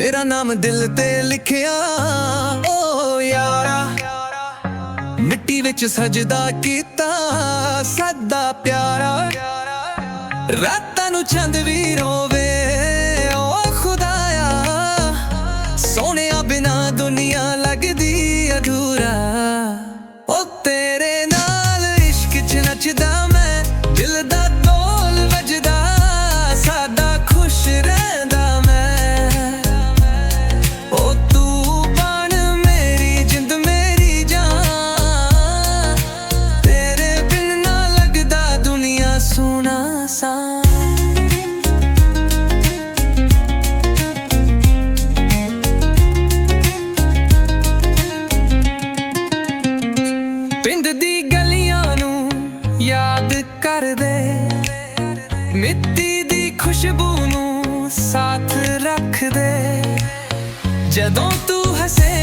तेरा नाम दिल ते लिखिया ओ यारा, मिट्टी विच सजदा कीता सदा प्यारा। रातां नू चंद भी रोवे ओ खुदाया, सोहणिया बिना दुनिया लगदी अधूरा। ओ तेरे नाल इश्क च नचदा मैं, दिल दा ढोल वजदा सादा खुश रहिंदा मैं। ओ तू बन मेरी जिंद मेरी जान, तेरे बिन ना लगदा दुनिया सोना सा। पिंड दी गलियां नू याद कर दे, मिट्टी दी खुशबू नू साथ रख दे। जदों तू हसे